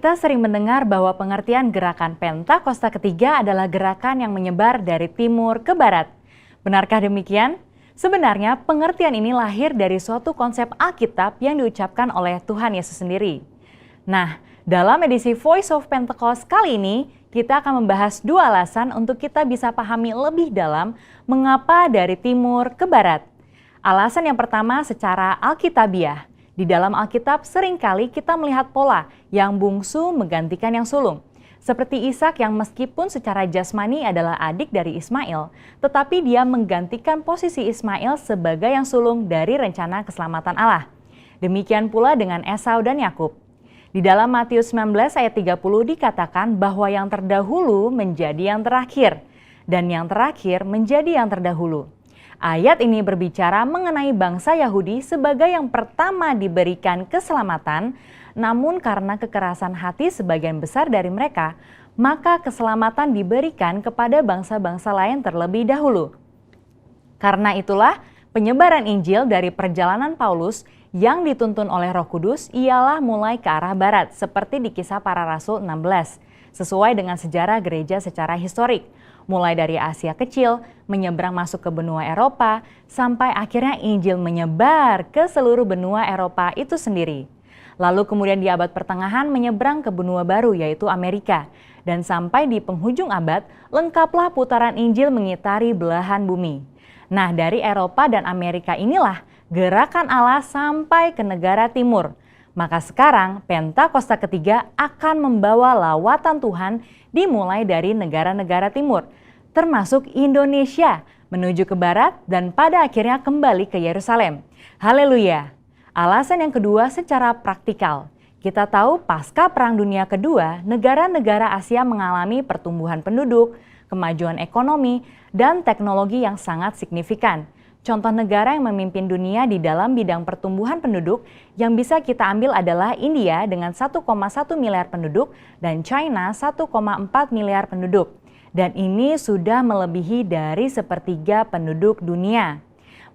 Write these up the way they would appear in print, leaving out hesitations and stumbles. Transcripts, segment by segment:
Kita sering mendengar bahwa pengertian gerakan Pentakosta ketiga adalah gerakan yang menyebar dari timur ke barat. Benarkah demikian? Sebenarnya pengertian ini lahir dari suatu konsep Alkitab yang diucapkan oleh Tuhan Yesus sendiri. Nah, dalam edisi Voice of Pentecost kali ini, kita akan membahas dua alasan untuk kita bisa pahami lebih dalam mengapa dari timur ke barat. Alasan yang pertama secara alkitabiah. Di dalam Alkitab seringkali kita melihat pola yang bungsu menggantikan yang sulung. Seperti Ishak yang meskipun secara jasmani adalah adik dari Ismail, tetapi dia menggantikan posisi Ismail sebagai yang sulung dari rencana keselamatan Allah. Demikian pula dengan Esau dan Yakub. Di dalam Matius 19 ayat 30 dikatakan bahwa yang terdahulu menjadi yang terakhir, dan yang terakhir menjadi yang terdahulu. Ayat ini berbicara mengenai bangsa Yahudi sebagai yang pertama diberikan keselamatan, namun karena kekerasan hati sebagian besar dari mereka, maka keselamatan diberikan kepada bangsa-bangsa lain terlebih dahulu. Karena itulah penyebaran Injil dari perjalanan Paulus yang dituntun oleh Roh Kudus ialah mulai ke arah barat, seperti di Kisah Para Rasul 16, sesuai dengan sejarah gereja secara historik. Mulai dari Asia Kecil, menyeberang masuk ke benua Eropa, sampai akhirnya Injil menyebar ke seluruh benua Eropa itu sendiri. Lalu kemudian di abad pertengahan menyeberang ke benua baru yaitu Amerika. Dan sampai di penghujung abad, lengkaplah putaran Injil mengitari belahan bumi. Nah, dari Eropa dan Amerika inilah gerakan Allah sampai ke negara timur. Maka sekarang Pentakosta ketiga akan membawa lawatan Tuhan dimulai dari negara-negara timur, termasuk Indonesia, menuju ke barat dan pada akhirnya kembali ke Yerusalem. Haleluya! Alasan yang kedua secara praktikal. Kita tahu pasca Perang Dunia Kedua, negara-negara Asia mengalami pertumbuhan penduduk, kemajuan ekonomi, dan teknologi yang sangat signifikan. Contoh negara yang memimpin dunia di dalam bidang pertumbuhan penduduk yang bisa kita ambil adalah India dengan 1,1 miliar penduduk dan China 1,4 miliar penduduk. Dan ini sudah melebihi dari sepertiga penduduk dunia.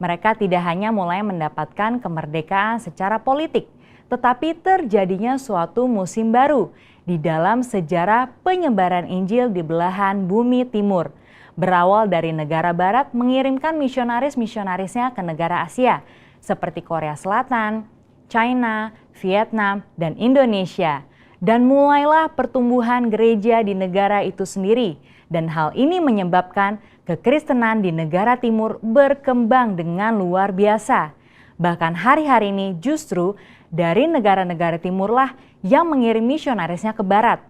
Mereka tidak hanya mulai mendapatkan kemerdekaan secara politik, tetapi terjadinya suatu musim baru di dalam sejarah penyebaran Injil di belahan bumi timur. Berawal dari negara barat mengirimkan misionaris-misionarisnya ke negara Asia, seperti Korea Selatan, China, Vietnam, dan Indonesia. Dan mulailah pertumbuhan gereja di negara itu sendiri. Dan hal ini menyebabkan kekristenan di negara timur berkembang dengan luar biasa. Bahkan hari-hari ini justru dari negara-negara timurlah yang mengirim misionarisnya ke barat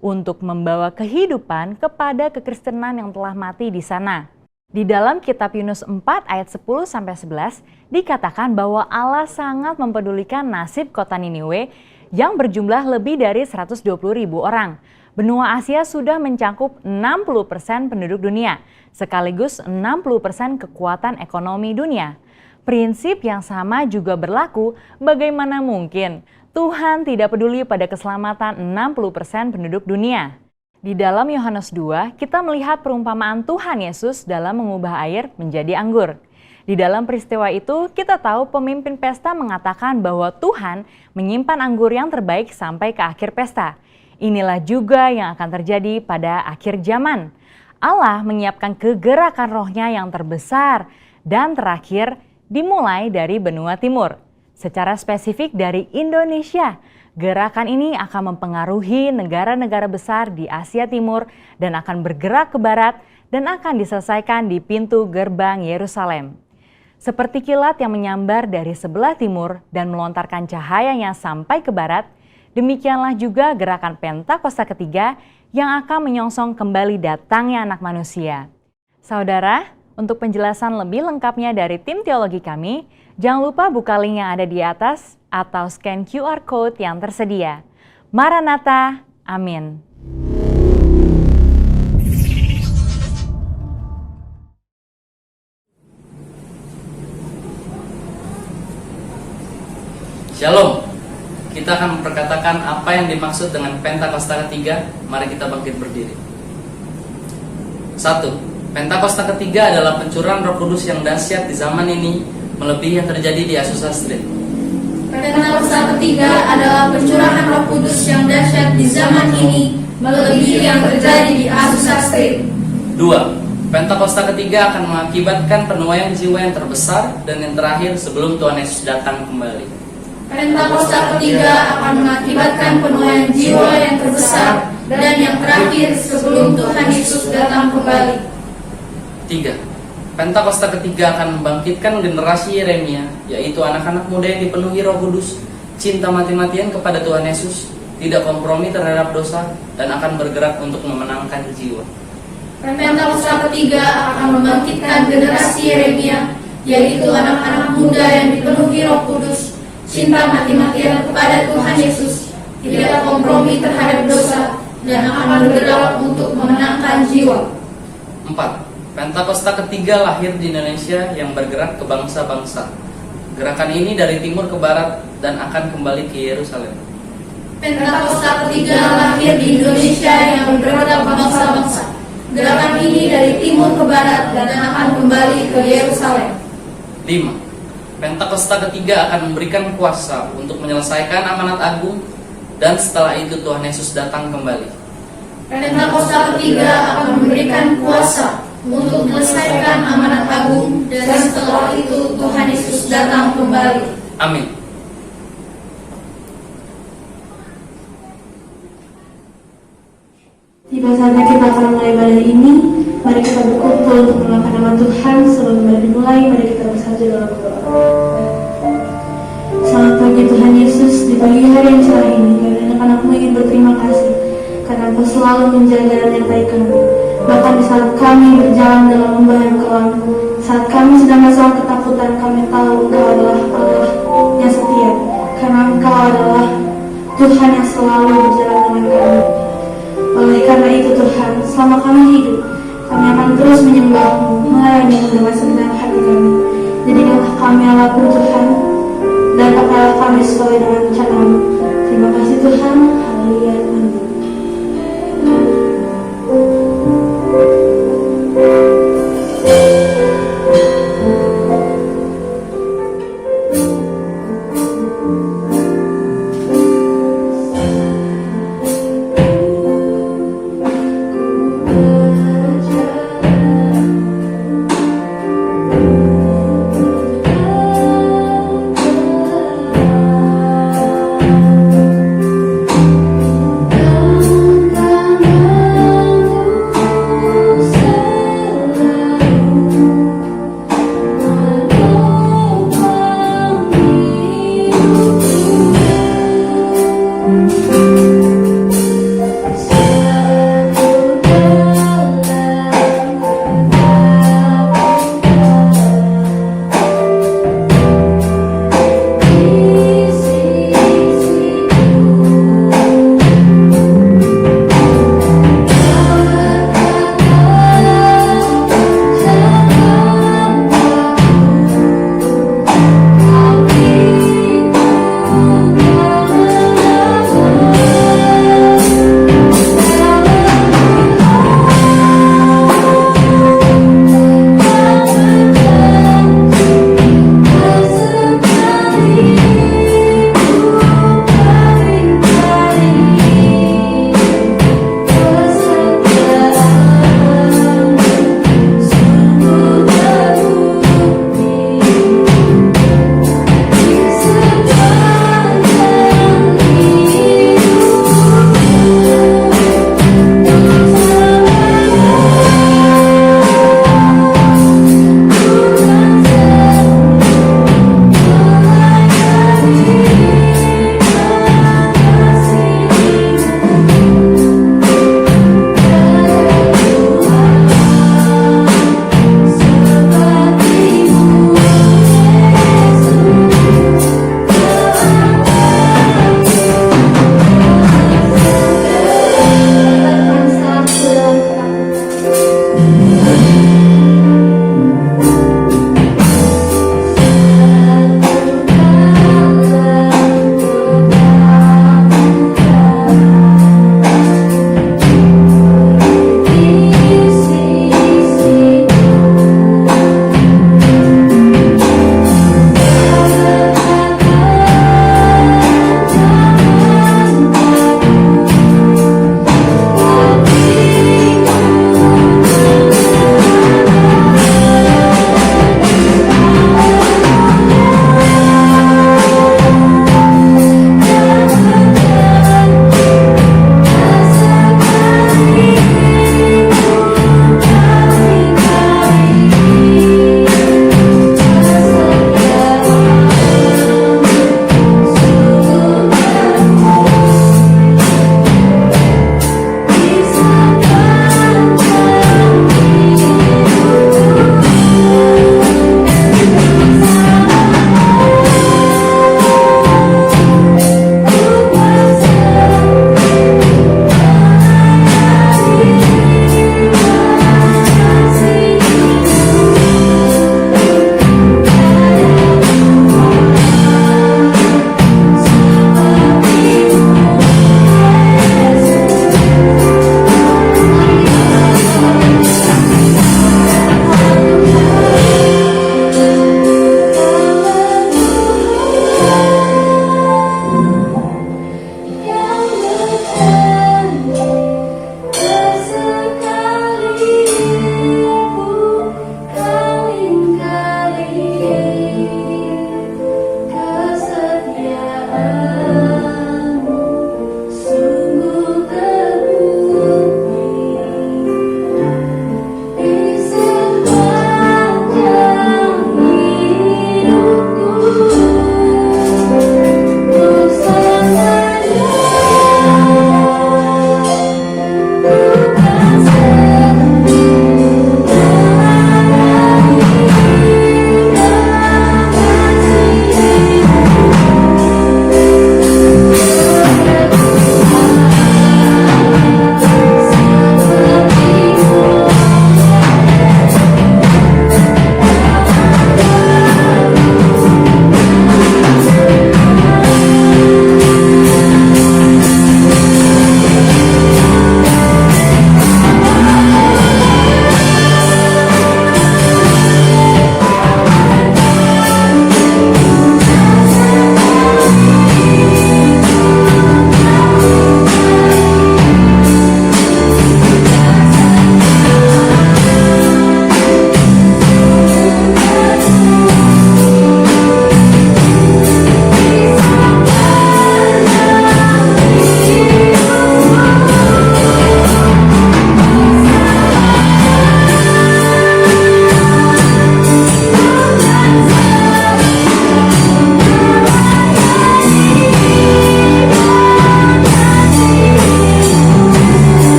untuk membawa kehidupan kepada kekristenan yang telah mati di sana. Di dalam kitab Yunus 4 ayat 10-11 dikatakan bahwa Allah sangat mempedulikan nasib kota Niniwe yang berjumlah lebih dari 120.000 orang. Benua Asia sudah mencakup 60% penduduk dunia, sekaligus 60% kekuatan ekonomi dunia. Prinsip yang sama juga berlaku, bagaimana mungkin Tuhan tidak peduli pada keselamatan 60% penduduk dunia. Di dalam Yohanes 2, kita melihat perumpamaan Tuhan Yesus dalam mengubah air menjadi anggur. Di dalam peristiwa itu, kita tahu pemimpin pesta mengatakan bahwa Tuhan menyimpan anggur yang terbaik sampai ke akhir pesta. Inilah juga yang akan terjadi pada akhir zaman. Allah menyiapkan kegerakan rohnya yang terbesar dan terakhir dimulai dari benua timur. Secara spesifik dari Indonesia, gerakan ini akan mempengaruhi negara-negara besar di Asia Timur dan akan bergerak ke barat dan akan diselesaikan di pintu gerbang Yerusalem. Seperti kilat yang menyambar dari sebelah timur dan melontarkan cahayanya sampai ke barat, demikianlah juga gerakan Pentakosta ketiga yang akan menyongsong kembali datangnya Anak Manusia. Saudara, untuk penjelasan lebih lengkapnya dari tim teologi kami, jangan lupa buka link yang ada di atas atau scan QR Code yang tersedia. Maranatha, amin. Shalom, kita akan memperkatakan apa yang dimaksud dengan Pentakosta ketiga. Mari kita bangkit berdiri. 1. Pentakosta ketiga adalah pencurahan Roh Kudus yang dahsyat di zaman ini, melebihi yang terjadi di Azusa Street. Pentakosta ketiga adalah pencurahan Roh Kudus yang dahsyat di zaman ini melebihi yang terjadi di Azusa Street. 2. Pentakosta ketiga akan mengakibatkan penuaian jiwa yang terbesar dan yang terakhir sebelum Tuhan Yesus datang kembali. Pentakosta ketiga akan mengakibatkan penuaian jiwa yang terbesar dan yang terakhir sebelum Tuhan Yesus datang kembali. 3. Pentakosta ketiga akan membangkitkan generasi Yeremia, yaitu anak-anak muda yang dipenuhi Roh Kudus, cinta mati-matian kepada Tuhan Yesus, tidak kompromi terhadap dosa, dan akan bergerak untuk memenangkan jiwa. Pentakosta ketiga akan membangkitkan generasi Yeremia, yaitu anak-anak muda yang dipenuhi Roh Kudus, cinta mati-matian kepada Tuhan Yesus, tidak kompromi terhadap dosa, dan akan bergerak untuk memenangkan jiwa. 4. Pentakosta ketiga lahir di Indonesia yang bergerak ke bangsa-bangsa. Gerakan ini dari timur ke barat dan akan kembali ke Yerusalem. Pentakosta ketiga lahir di Indonesia yang bergerak ke bangsa-bangsa. Gerakan ini dari timur ke barat dan akan kembali ke Yerusalem. 5. Pentakosta ketiga akan memberikan kuasa untuk menyelesaikan amanat agung dan setelah itu Tuhan Yesus datang kembali. Pentakosta ketiga akan memberikan kuasa untuk menyelesaikan amanat agung dan setelah itu Tuhan Yesus datang kembali. Amin. Tiba saatnya kita akan mulai ibadah ini. Mari kita berkumpul untuk mengangkat nama Tuhan. Sebelum ibadah dimulai, mari kita bersatu dalam doa. Selamat pagi Tuhan Yesus, di pagi hari yang cerah ini kami anak-anakmu ingin berterima kasih karena Engkau selalu menjaga dan menyertai kami. Bahkan di saat kami berjalan dalam lembah yang kelam, saat kami sedang dalam ketakutan, kami tahu Engkau adalah Allah yang setia, karena Engkau adalah Tuhan yang selalu berjalan dengan kami. Oleh karena itu Tuhan, selama kami hidup, kami akan terus menyembah-Mu, melayani-Mu dengan segenap hati kami. Jadikanlah kami Allahku Tuhan, dan pakailah kami sesuai dengan rencana-Mu. Terima kasih Tuhan, haleluya, amin.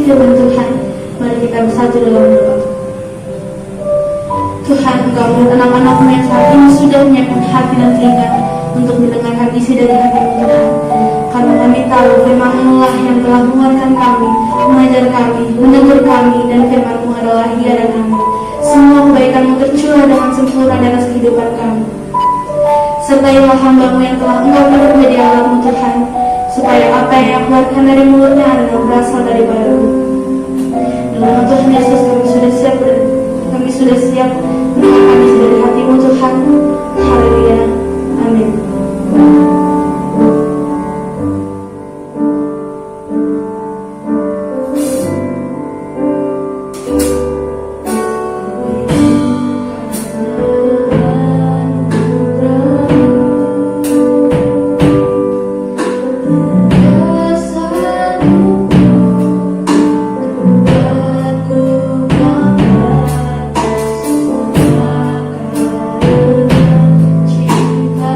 firman Tuhan. Mari kita bersatu dalam doa. Tuhan, Engkau melihat anak-anak-Mu yang saat ini sudah menyiapkan hati dan telinga untuk mendengarkan isi dari hati-Mu Tuhan. Karena kami tahu firman-Mu lah yang telah menguatkan kami, mengajar kami, menegur kami, dan firman-Mu adalah Ia dan Amin. Semua kebaikan-Mu tercurah dengan sempurna di atas kehidupan kami. Sertailah hamba-Mu yang telah Engkau pilih menjadi alat-Mu Tuhan, supaya apa yang Ia keluarkan dari mulutnya adalah berasal daripada-Mu. Dalam Tuhan Yesus kami sudah siap mendengarkan isi dari hati-Mu Tuhan. Haleluya. Amin. Cinta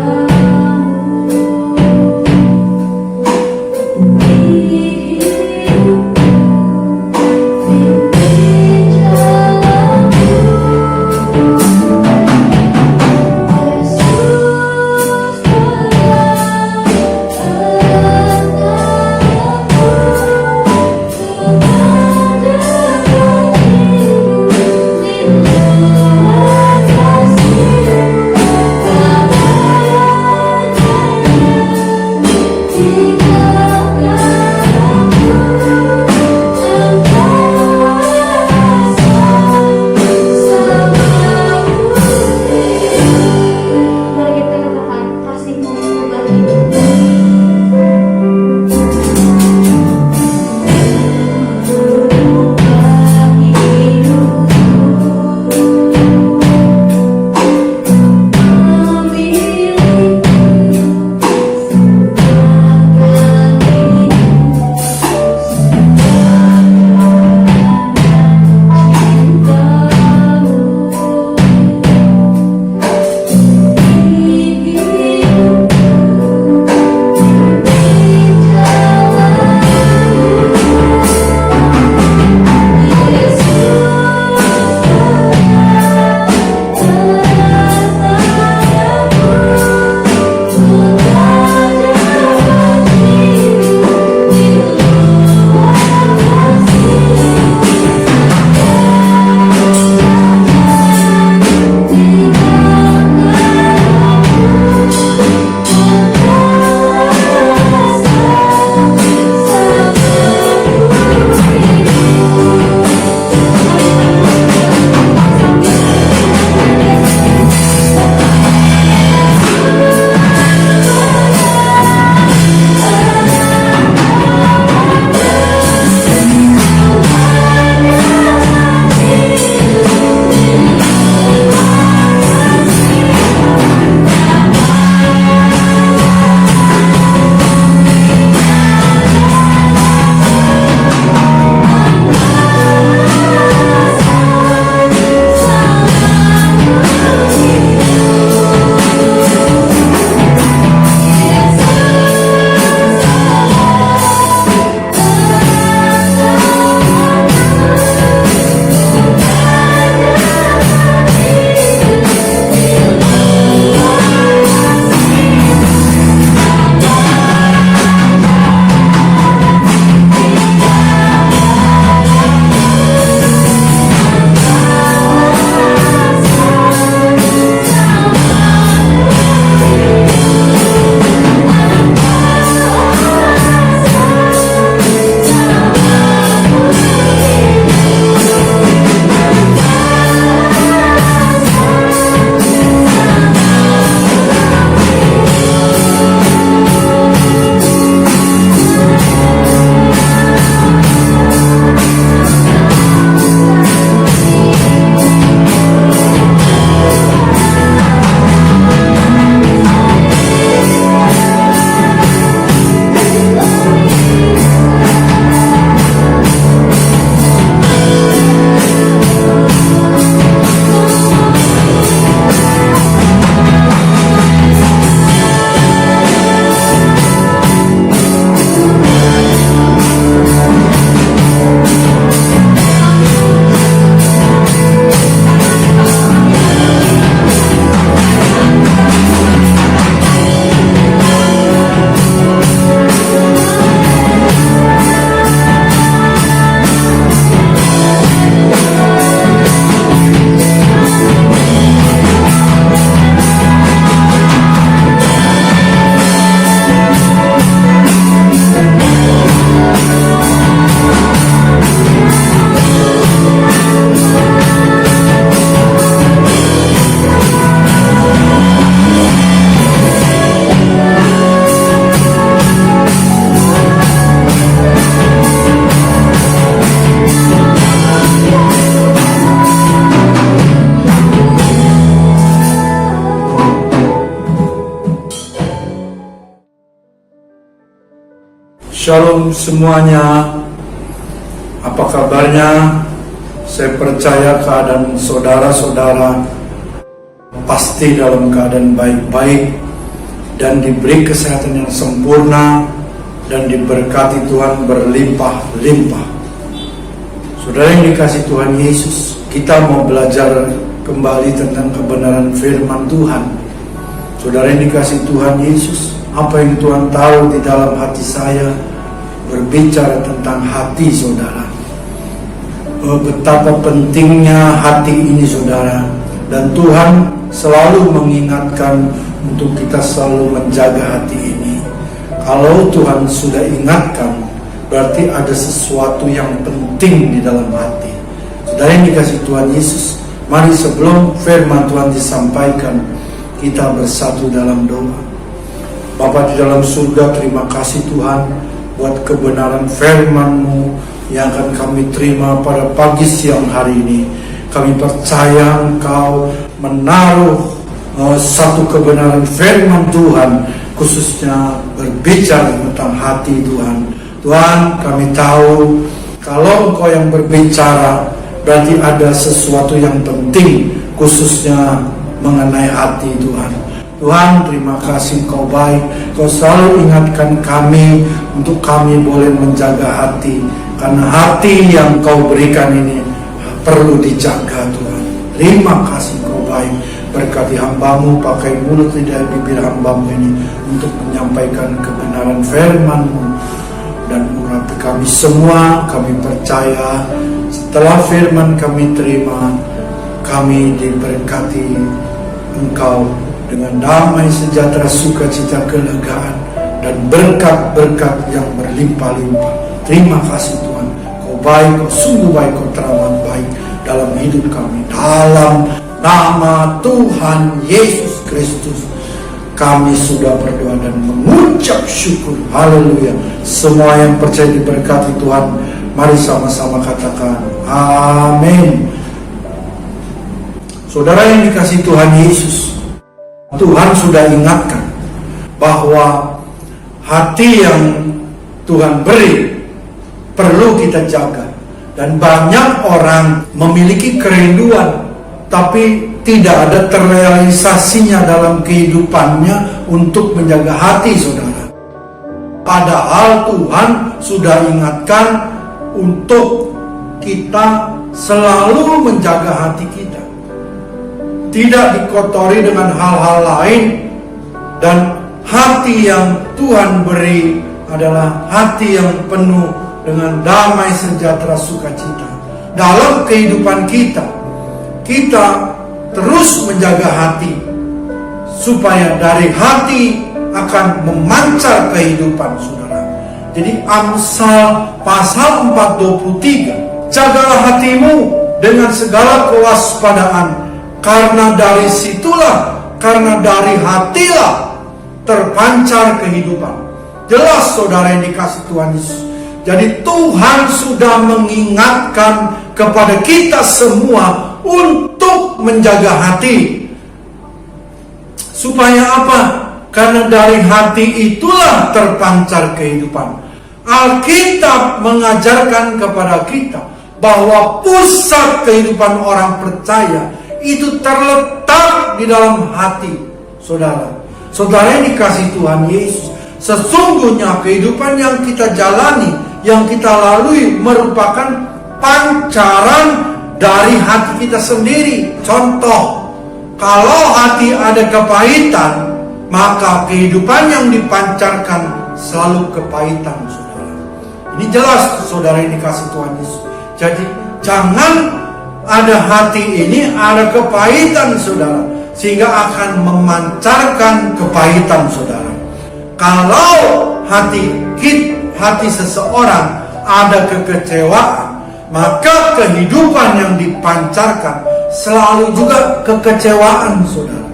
Shalom semuanya. Apa kabarnya? Saya percaya keadaan saudara-saudara pasti dalam keadaan baik-baik dan diberi kesehatan yang sempurna dan diberkati Tuhan berlimpah-limpah. Saudara yang dikasihi Tuhan Yesus, kita mau belajar kembali tentang kebenaran firman Tuhan. Saudara yang dikasihi Tuhan Yesus, apa yang Tuhan tahu di dalam hati saya berbicara tentang hati saudara. Betapa pentingnya hati ini saudara, dan Tuhan selalu mengingatkan untuk kita selalu menjaga hati ini. Kalau Tuhan sudah ingatkan, berarti ada sesuatu yang penting di dalam hati. Saudara yang dikasihi Tuhan Yesus, mari sebelum firman Tuhan disampaikan, kita bersatu dalam doa. Bapa di dalam surga, terima kasih Tuhan buat kebenaran firman-Mu yang akan kami terima pada pagi siang hari ini. Kami percaya Engkau menaruh satu kebenaran firman Tuhan, khususnya berbicara tentang hati Tuhan. Tuhan, kami tahu kalau Engkau yang berbicara, berarti ada sesuatu yang penting, khususnya mengenai hati Tuhan. Tuhan, terima kasih Kau baik. Kau selalu ingatkan kami untuk kami boleh menjaga hati, karena hati yang Kau berikan ini perlu dijaga Tuhan. Terima kasih Kau baik. Berkati hamba-Mu, pakai mulut lidah bibir hamba-Mu ini untuk menyampaikan kebenaran firman-Mu, dan urapi kami semua. Kami percaya setelah firman kami terima, kami diberkati Engkau dengan damai, sejahtera, sukacita, kelegaan, dan berkat-berkat yang berlimpah-limpah. Terima kasih Tuhan. Kau baik, Kau sungguh baik, Kau teramat baik dalam hidup kami. Dalam nama Tuhan Yesus Kristus, kami sudah berdoa dan mengucap syukur. Haleluya. Semua yang percaya diberkati Tuhan, mari sama-sama katakan amin. Saudara yang dikasihi Tuhan Yesus, Tuhan sudah ingatkan bahwa hati yang Tuhan beri perlu kita jaga. Dan banyak orang memiliki kerinduan, tapi tidak ada terrealisasinya dalam kehidupannya untuk menjaga hati saudara. Padahal Tuhan sudah ingatkan untuk kita selalu menjaga hati kita, tidak dikotori dengan hal-hal lain. Dan hati yang Tuhan beri adalah hati yang penuh dengan damai, sejahtera, sukacita. Dalam kehidupan kita, kita terus menjaga hati, supaya dari hati akan memancar kehidupan saudara. Jadi Amsal pasal 4:23, jagalah hatimu dengan segala kewaspadaan, karena dari situlah, karena dari hatilah terpancar kehidupan. Jelas saudara yang dikasihi Tuhan Yesus. Jadi Tuhan sudah mengingatkan kepada kita semua untuk menjaga hati. Supaya apa? Karena dari hati itulah terpancar kehidupan. Alkitab mengajarkan kepada kita bahwa pusat kehidupan orang percaya itu terletak di dalam hati saudara. Saudara yang dikasihi Tuhan Yesus, sesungguhnya kehidupan yang kita jalani, yang kita lalui merupakan pancaran dari hati kita sendiri. Contoh, kalau hati ada kepahitan, maka kehidupan yang dipancarkan selalu kepahitan saudara. Ini jelas saudara yang dikasihi Tuhan Yesus. Jadi jangan ada hati ini ada kepahitan saudara, sehingga akan memancarkan kepahitan saudara. Kalau hati seseorang ada kekecewaan, maka kehidupan yang dipancarkan selalu juga kekecewaan saudara.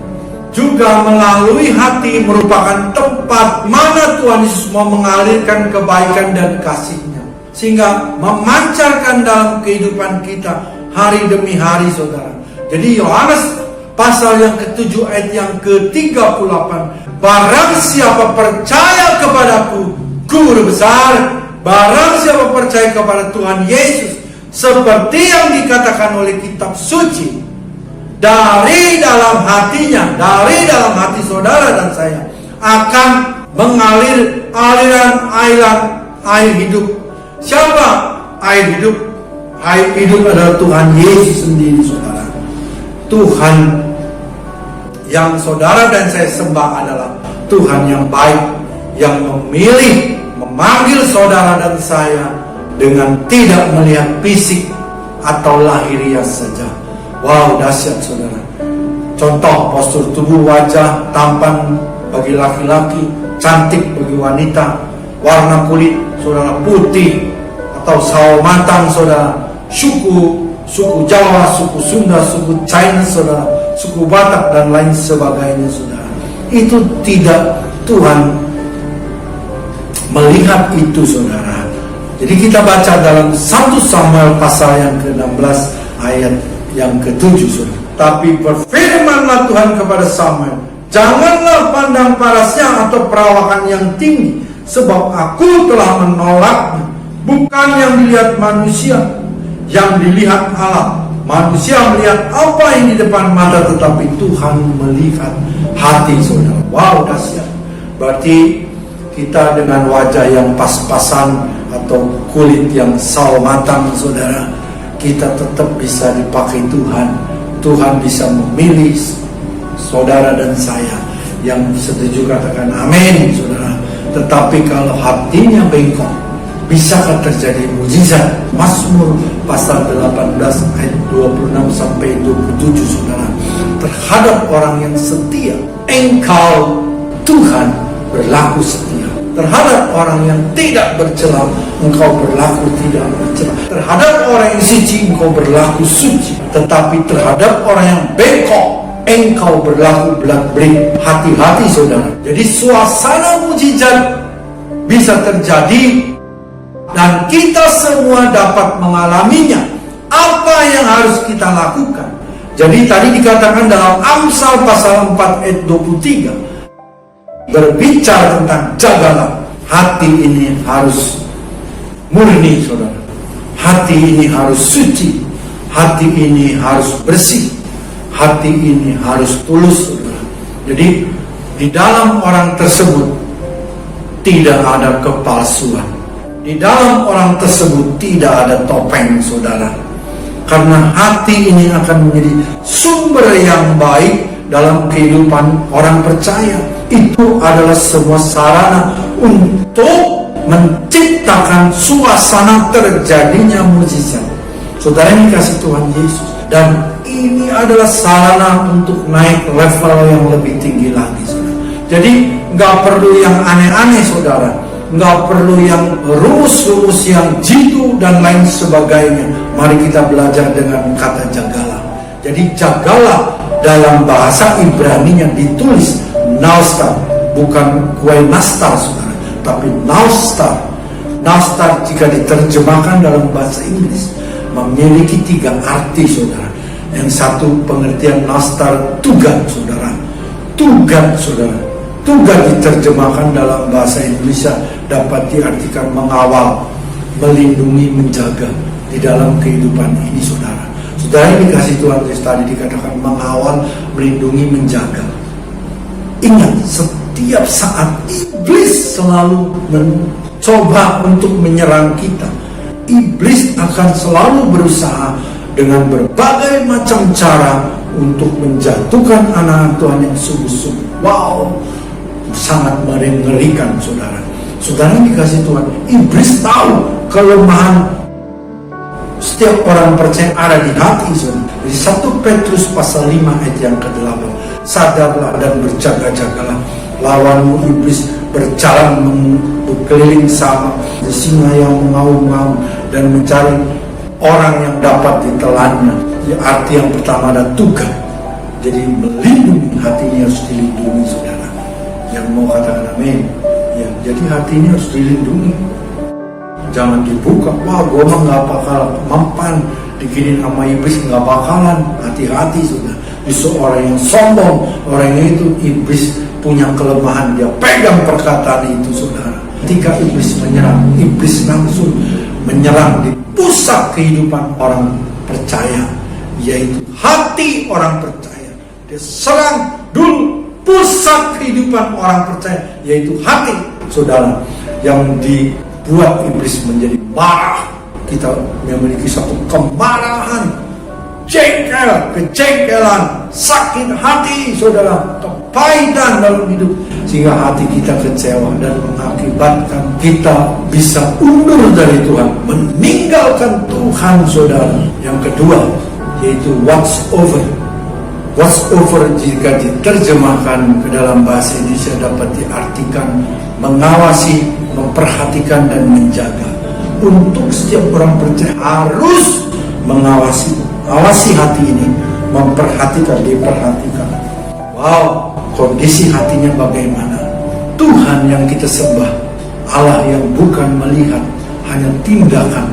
Juga melalui hati merupakan tempat mana Tuhan Yesus mau mengalirkan kebaikan dan kasih-Nya, sehingga memancarkan dalam kehidupan kita hari demi hari saudara. Jadi Yohanes pasal yang ke-7 ayat yang ke-38, barang siapa percaya kepadaku, guru besar. Barang siapa percaya kepada Tuhan Yesus, seperti yang dikatakan oleh kitab suci, dari dalam hatinya, dari dalam hati saudara dan saya, akan mengalir aliran air hidup. Siapa air hidup? Air hidup adalah Tuhan Yesus sendiri, saudara. Tuhan yang saudara dan saya sembah adalah Tuhan yang baik, yang memilih, memanggil saudara dan saya dengan tidak melihat fisik atau lahiriah saja. Wow, dahsyat saudara. Contoh postur tubuh, wajah, tampan bagi laki-laki, cantik bagi wanita, warna kulit saudara putih atau sawo matang saudara, suku Jawa, suku Sunda, suku China saudara, suku Batak dan lain sebagainya saudara. Itu tidak Tuhan melihat itu saudara. Jadi kita baca dalam 1 Samuel pasal yang ke-16 ayat yang ke-7 saudara. Tapi berfirmanlah Tuhan kepada Samuel, janganlah pandang parasnya atau perawakan yang tinggi, sebab aku telah menolaknya. Bukan yang dilihat manusia, yang dilihat Allah. Manusia melihat apa yang di depan mata, tetapi Tuhan melihat hati saudara. Wow, dahsyat. Berarti kita dengan wajah yang pas-pasan atau kulit yang sawo matang saudara, kita tetap bisa dipakai Tuhan. Tuhan bisa memilih saudara dan saya. Yang setuju katakan amin saudara. Tetapi kalau hatinya bengkok, bisakah terjadi mujizat? Mazmur pasal 18 ayat 26 sampai 27 saudara. Terhadap orang yang setia, engkau Tuhan berlaku setia. Terhadap orang yang tidak bercela, engkau berlaku tidak bercela. Terhadap orang yang suci, engkau berlaku suci. Tetapi terhadap orang yang bengkok, engkau berlaku belak-belik. Hati-hati saudara. Jadi suasana mujizat bisa terjadi dan kita semua dapat mengalaminya. Apa yang harus kita lakukan? Jadi tadi dikatakan dalam Amsal pasal 4 ayat 23, berbicara tentang jagalah. Hati ini harus murni saudara. Hati ini harus suci. Hati ini harus bersih. Hati ini harus tulus saudara. Jadi di dalam orang tersebut tidak ada kepalsuan. Di dalam orang tersebut tidak ada topeng saudara. Karena hati ini akan menjadi sumber yang baik dalam kehidupan orang percaya. Itu adalah semua sarana untuk menciptakan suasana terjadinya mujizat. Saudara ini kasih Tuhan Yesus. Dan ini adalah sarana untuk naik level yang lebih tinggi lagi saudara. Jadi nggak perlu yang aneh-aneh saudara. Nggak perlu yang rumus-rumus yang jitu dan lain sebagainya. Mari kita belajar dengan kata jagalah. Jadi jagalah dalam bahasa Ibrani-nya ditulis Nastar, bukan kue nastar saudara, tapi Nastar. Nastar jika diterjemahkan dalam bahasa Inggris memiliki 3 arti saudara. Yang satu pengertian Nastar tugat saudara. Tugat saudara. Tugas diterjemahkan dalam bahasa Indonesia dapat diartikan mengawal, melindungi, menjaga di dalam kehidupan ini saudara. Saudara ini kasih Tuhan Yesus tadi dikatakan mengawal, melindungi, menjaga. Ingat, setiap saat iblis selalu mencoba untuk menyerang kita. Iblis akan selalu berusaha dengan berbagai macam cara untuk menjatuhkan anak Tuhan yang sungguh-sungguh. Wow, sangat mengerikan saudara. Saudara ini dikasih Tuhan, iblis tahu kelemahan setiap orang percaya ada di hati saudara. Di 1 Petrus pasal 5 ayat yang ke-8, sadarlah dan berjaga-jagalah, lawanmu iblis berjalan berkeliling sama singa yang mengaum-ngaum dan mencari orang yang dapat ditelannya. Arti yang pertama ada tugas. Jadi melindungi, hatinya harus dilindungi saudara. Yang mau katakan amin ya, jadi hati ini harus dilindungi, jangan dibuka. Wah, gue mah gak bakal mempan diginin sama iblis, gak bakalan. Hati-hati sudah. Justru orang yang sombong, orang yang itu iblis punya kelemahan, dia pegang perkataan itu saudara. Nanti ketika iblis menyerang, iblis langsung menyerang di pusat kehidupan orang percaya, yaitu hati orang percaya. Dia serang dulu pusat kehidupan orang percaya, yaitu hati. Saudara, yang dibuat iblis menjadi marah, kita memiliki satu kemarahan, kejengkelan, sakit hati, saudara, kepahitan dalam hidup, sehingga hati kita kecewa dan mengakibatkan kita bisa undur dari Tuhan, meninggalkan Tuhan, saudara. Yang kedua, yaitu watch over. Watch over jika diterjemahkan ke dalam bahasa Indonesia dapat diartikan mengawasi, memperhatikan, dan menjaga. Untuk setiap orang percaya harus awasi hati ini, memperhatikan, diperhatikan. Wow, kondisi hatinya bagaimana? Tuhan yang kita sembah, Allah yang bukan melihat hanya tindakan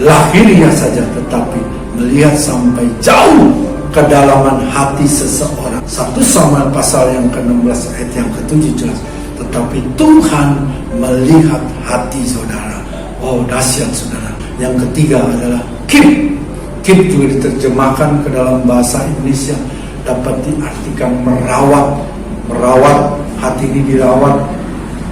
lahiriah saja, tetapi melihat sampai jauh kedalaman hati seseorang. 1 Samuel pasal yang ke-16 ayat yang ke-7 jelas, tetapi Tuhan melihat hati saudara. Oh, dahsyat saudara. Yang ketiga adalah keep. Keep juga diterjemahkan ke dalam bahasa Indonesia dapat diartikan merawat. Merawat, hati ini dirawat,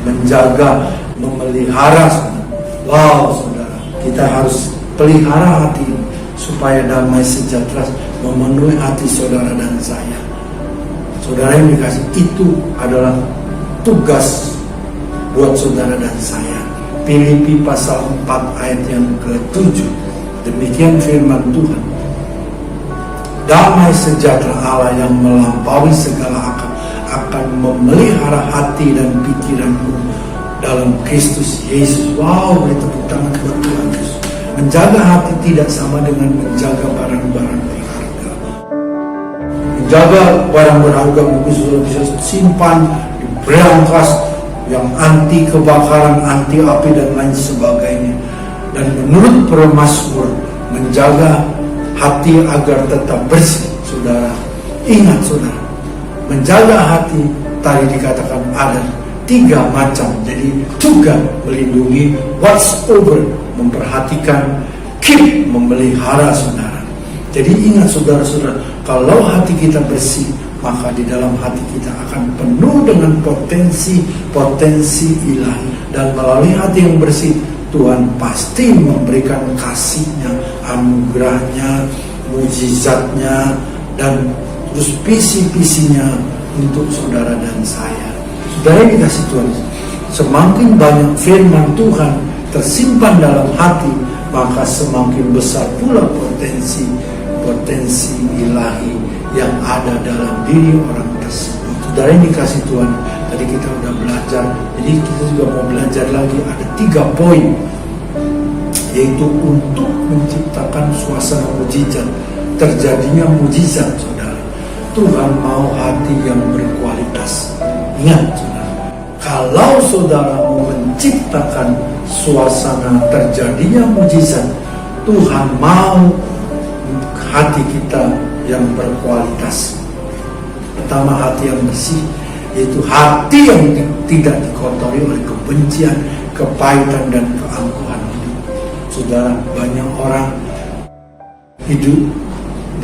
menjaga, memelihara, saudara. Wow, saudara, kita harus pelihara hati ini supaya damai sejahtera memenuhi hati saudara dan saya. Saudara yang dikasih, itu adalah tugas buat saudara dan saya. Filipi pasal 4 ayat yang ke-7. Demikian firman Tuhan. Damai sejahtera Allah yang melampaui segala akal akan memelihara hati dan pikiranmu dalam Kristus Yesus. Wow, itu tepuk tangan buat Tuhan Yesus. Menjaga hati tidak sama dengan menjaga barang-barang berharga. Menjaga barang berharga mungkin sudah bisa simpan di berangkas yang anti kebakaran, anti api, dan lain sebagainya. Dan menurut Mazmur, menjaga hati agar tetap bersih. Saudara, ingat saudara, menjaga hati tadi dikatakan ada 3 macam. Jadi juga melindungi, watch over, memperhatikan, keep, memelihara saudara. Jadi ingat saudara-saudara, kalau hati kita bersih, maka di dalam hati kita akan penuh dengan potensi ilahi. Dan melalui hati yang bersih, Tuhan pasti memberikan kasih-Nya, anugerah-Nya, mujizat-Nya, dan terus visi-visinya untuk saudara dan saya. Saudara yang dikasih Tuhan, semakin banyak firman Tuhan tersimpan dalam hati, maka semakin besar pula potensi ilahi yang ada dalam diri orang tersebut. Saudara yang dikasih Tuhan, tadi kita udah belajar, jadi kita juga mau belajar lagi. Ada 3 poin, yaitu untuk menciptakan suasana mujizat, terjadinya mujizat. Saudara, Tuhan mau hati yang berkualitas. Ingat saudara, kalau saudara mau menciptakan suasana terjadinya mujizat, Tuhan mau hati kita yang berkualitas. Pertama, hati yang bersih, yaitu hati yang tidak dikotori oleh kebencian, kepahitan, dan keangkuhan hidup. Saudara, banyak orang hidup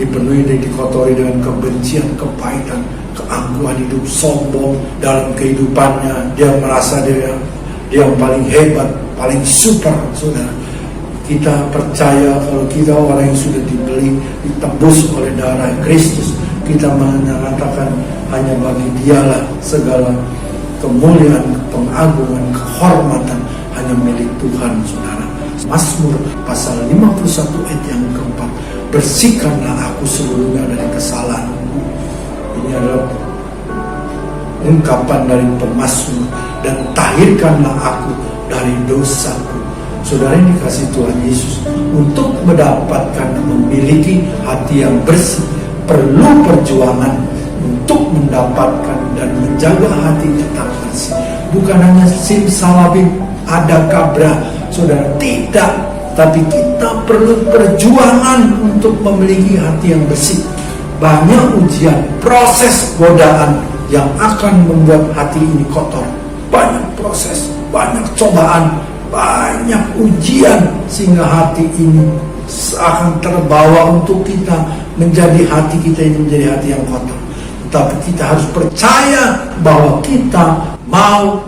dipenuhi dan dikotori dengan kebencian, kepahitan, keangkuhan hidup, sombong dalam kehidupannya. Dia merasa dia yang paling hebat, paling super. Saudara, kita percaya kalau kita orang yang sudah dibeli, ditebus oleh darah Kristus, kita mengatakan hanya bagi Dialah segala kemuliaan, pengagungan, kehormatan hanya milik Tuhan. Saudara, Mazmur pasal 51 ayat yang keempat, bersihkanlah aku seluruhnya dari kesalahanku. Ini adalah ungkapan dari pemazmur, dan tahirkanlah aku dari dosaku. Saudara yang dikasih Tuhan Yesus, untuk mendapatkan, memiliki hati yang bersih, perlu perjuangan untuk mendapatkan dan menjaga hati tetap bersih. Bukan hanya simsalabim, ada kabra, saudara, tidak. Tapi kita perlu perjuangan untuk memiliki hati yang bersih. Banyak ujian, proses godaan yang akan membuat hati ini kotor. Banyak proses. banyak cobaan, banyak ujian, sehingga hati ini akan terbawa untuk kita menjadi hati kita ini menjadi hati yang kotor. Tapi kita harus percaya bahwa kita mau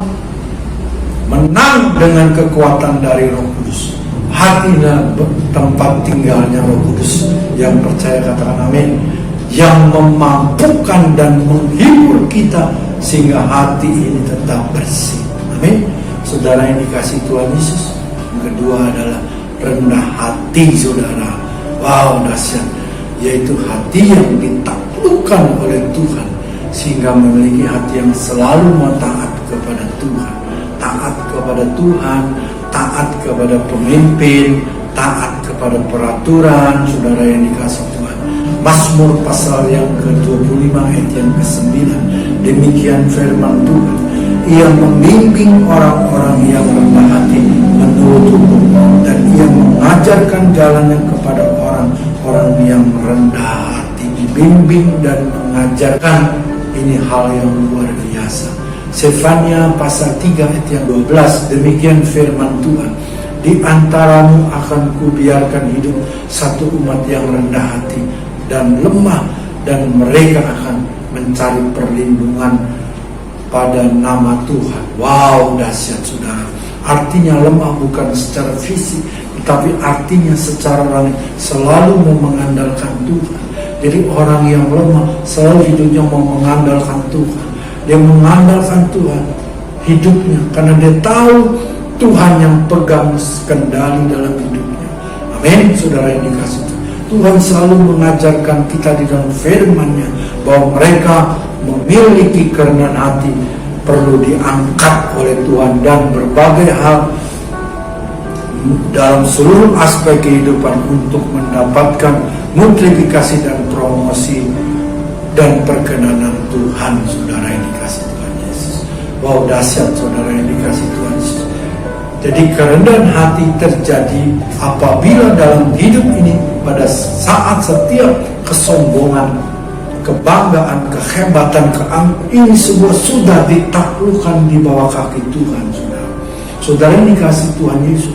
menang dengan kekuatan dari Roh Kudus. Hati adalah tempat tinggalnya Roh Kudus. Yang percaya katakan amin. Yang memampukan dan menghibur kita sehingga hati ini tetap bersih. Amin. Saudara yang dikasih Tuhan Yesus. Yang kedua adalah rendah hati, saudara. Wow, dahsyat. Yaitu hati yang ditaklukkan oleh Tuhan sehingga memiliki hati yang selalu mau taat kepada Tuhan. Taat kepada Tuhan, taat kepada pemimpin, taat kepada peraturan, saudara yang dikasih Tuhan. Mazmur pasal yang ke-25 ayat yang ke-9. Demikian firman Tuhan. Ia membimbing orang-orang yang rendah hati menurut hukum, dan ia mengajarkan jalannya kepada orang-orang yang rendah hati. Dibimbing dan mengajarkan, ini hal yang luar biasa. Sefania pasal 3 ayat yang 12. Demikian firman Tuhan. Di antaramu akan kubiarkan hidup satu umat yang rendah hati dan lemah, dan mereka akan mencari perlindungan pada nama Tuhan. Wow, dahsyat saudara. Artinya lemah bukan secara fisik, tetapi artinya secara rohani, selalu mau mengandalkan Tuhan. Jadi orang yang lemah selalu hidupnya mau mengandalkan Tuhan. Dia mengandalkan Tuhan hidupnya karena dia tahu Tuhan yang pegang kendali dalam hidupnya. Amin, saudara yang dikasih Tuhan. Tuhan selalu mengajarkan kita di dalam firman-Nya bahwa mereka memiliki kerendahan hati perlu diangkat oleh Tuhan, dan berbagai hal dalam seluruh aspek kehidupan untuk mendapatkan multiplikasi dan promosi dan perkenanan Tuhan, saudara yang dikasih Tuhan Yesus. Wow, dahsyat saudara yang dikasih Tuhan Yesus. Jadi kerendahan hati terjadi apabila dalam hidup ini pada saat setiap kesombongan, kebanggaan, kehebatan, ini semua sudah ditaklukkan di bawah kaki Tuhan, saudara. Saudara yang dikasih Tuhan Yesus.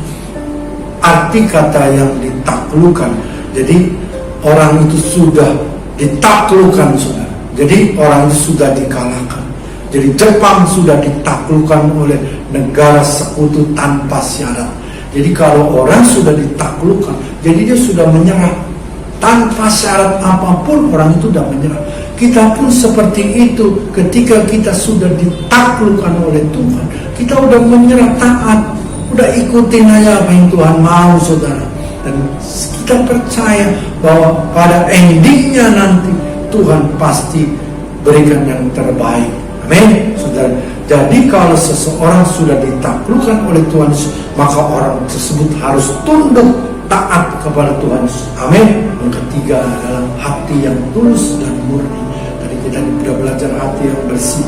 Arti kata yang ditaklukkan, jadi orang itu sudah ditaklukkan, saudara. Jadi orang itu sudah dikalahkan. Jadi Jepang sudah ditaklukkan oleh negara sekutu tanpa syarat. Jadi kalau orang sudah ditaklukkan, jadi dia sudah menyerah. Tanpa syarat apapun orang itu sudah menyerah. Kita pun seperti itu. Ketika kita sudah ditaklukkan oleh Tuhan, kita sudah menyerah, taat, udah ikutin aja apa yang Tuhan mau, saudara. Dan kita percaya bahwa pada endingnya nanti Tuhan pasti berikan yang terbaik. Amin, saudara. Jadi kalau seseorang sudah ditaklukkan oleh Tuhan, maka orang tersebut harus tunduk taat kepada Tuhan. Amin. Yang ketiga adalah hati yang tulus dan murni. Tadi kita sudah belajar hati yang bersih,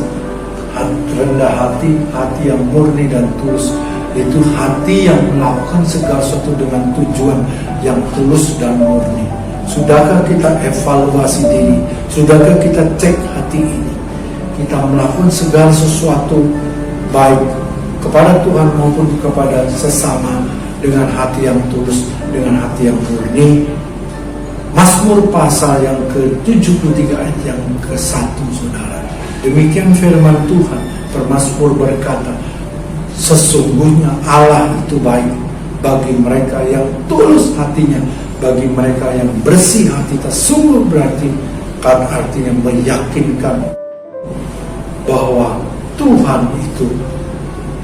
rendah hati, hati yang murni dan tulus. Itu hati yang melakukan segala sesuatu dengan tujuan yang tulus dan murni. Sudahkah kita evaluasi diri? Sudahkah kita cek hati ini? Kita melakukan segala sesuatu baik kepada Tuhan maupun kepada sesama dengan hati yang tulus, dengan hati yang murni. Mazmur pasal yang ke-73 ayat yang ke-1, saudara. Demikian firman Tuhan. Pemazmur berkata, sesungguhnya Allah itu baik bagi mereka yang tulus hatinya, bagi mereka yang bersih hati. Sungguh berarti kan artinya meyakinkan bahwa Tuhan itu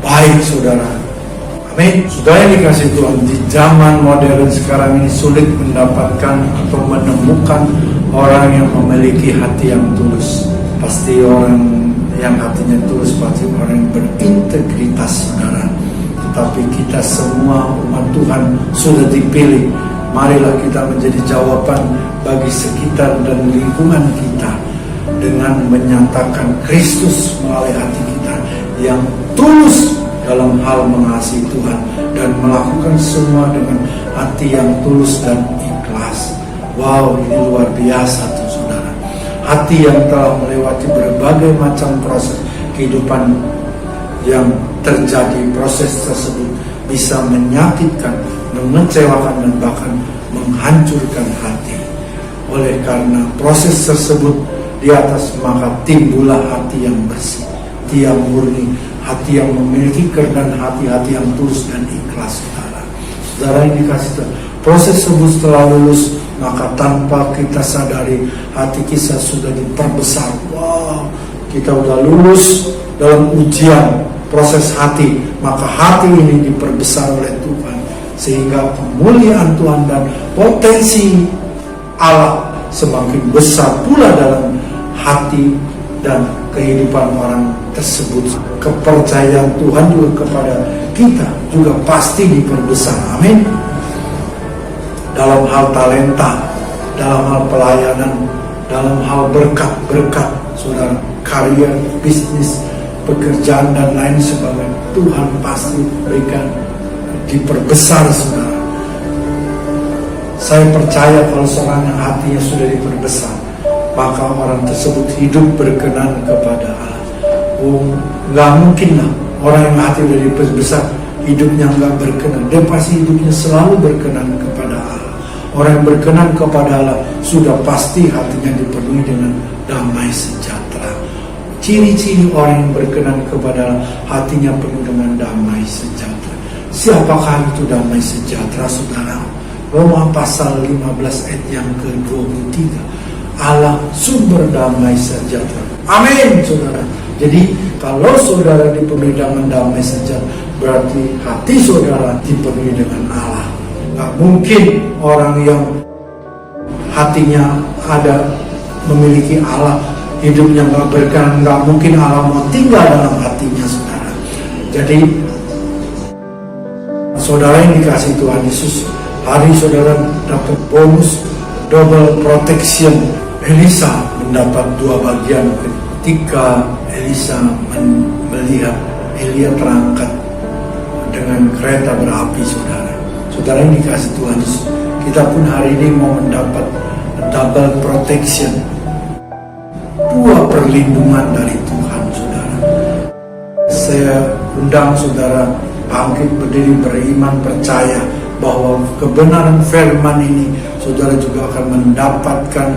baik, saudara. Amin. Saudara yang dikasih Tuhan, di zaman modern sekarang ini sulit mendapatkan atau menemukan orang yang memiliki hati yang tulus. Pasti orang yang hatinya tulus, pasti orang yang berintegritas, saudara. Tetapi kita semua umat Tuhan sudah dipilih. Marilah kita menjadi jawaban bagi sekitar dan lingkungan kita dengan menyatakan Kristus melalui hati kita yang tulus dalam hal mengasihi Tuhan dan melakukan semua dengan hati yang tulus dan ikhlas. Wow, ini luar biasa tuh, saudara. Hati yang telah melewati berbagai macam proses kehidupan yang terjadi, proses tersebut bisa menyakitkan, mengecewakan, dan bahkan menghancurkan hati. Oleh karena proses tersebut di atas, maka timbullah hati yang bersih, hati yang murni, hati yang memiliki kerendahan hati, hati yang tulus dan ikhlas. Saudara yang dikasih Tuhan, proses tersebut setelah lulus, maka tanpa kita sadari hati kita sudah diperbesar. Wow, kita udah lulus dalam ujian proses hati, maka hati ini diperbesar oleh Tuhan, sehingga kemuliaan Tuhan dan potensi Allah semakin besar pula dalam hati dan kehidupan orang tersebut. Kepercayaan Tuhan juga kepada kita juga pasti diperbesar. Amin. Dalam hal talenta, dalam hal pelayanan, dalam hal berkat-berkat, saudara, karir, bisnis, pekerjaan, dan lain sebagainya, Tuhan pasti berikan diperbesar, saudara. Saya percaya kalau seorang yang hatinya sudah diperbesar, maka orang tersebut hidup berkenan kepada Allah. Nggak mungkin lah orang yang hati sudah diperbesar hidupnya nggak berkenan. Dia pasti hidupnya selalu berkenan kepada Allah. Orang yang berkenan kepada Allah sudah pasti hatinya dipenuhi dengan damai sejahtera. Ciri-ciri orang yang berkenan kepada Allah, hatinya penuh dengan damai sejahtera. Siapakah itu damai sejahtera, saudara? Roma pasal 15 ayat yang ke-23. Allah sumber damai sejahtera. Amin, saudara. Jadi kalau saudara dipenuhi dengan damai sejahtera, berarti hati saudara dipenuhi dengan Allah. Gak mungkin orang yang hatinya ada memiliki Allah, hidupnya gak berkenan, gak mungkin Allah mau tinggal dalam hatinya, saudara. Jadi saudara yang dikasih Tuhan Yesus, hari saudara dapat bonus double protection. Elisa mendapat 2 bagian ketika Elisa melihat Elia terangkat dengan kereta berapi, saudara. Saudara yang dikasih Tuhan Yesus, kita pun hari ini mau mendapat double protection, 2 perlindungan dari Tuhan, saudara. Saya undang saudara bangkit berdiri, beriman, percaya bahwa kebenaran firman ini saudara juga akan mendapatkan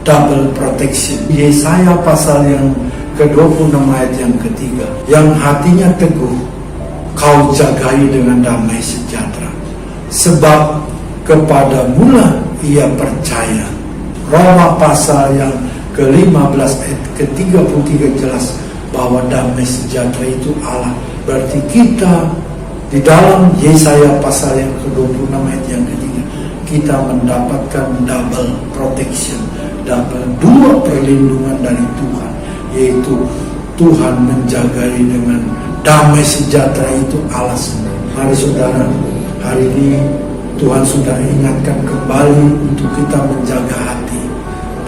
double protection. Yesaya pasal yang ke-26 ayat yang ketiga, yang hatinya teguh kau jagai dengan damai sejahtera, sebab kepadamulah ia percaya. Roma pasal yang ke-15 ayat ke-33 jelas bahwa damai sejahtera itu Allah. Berarti kita di dalam Yesaya pasal yang ke-26 ayat yang ketiga, kita mendapatkan double protection, double 2 perlindungan dari Tuhan, yaitu Tuhan menjagai dengan damai sejahtera itu Allah sendiri. Mari saudara, hari ini Tuhan sudah ingatkan kembali untuk kita menjaga hati.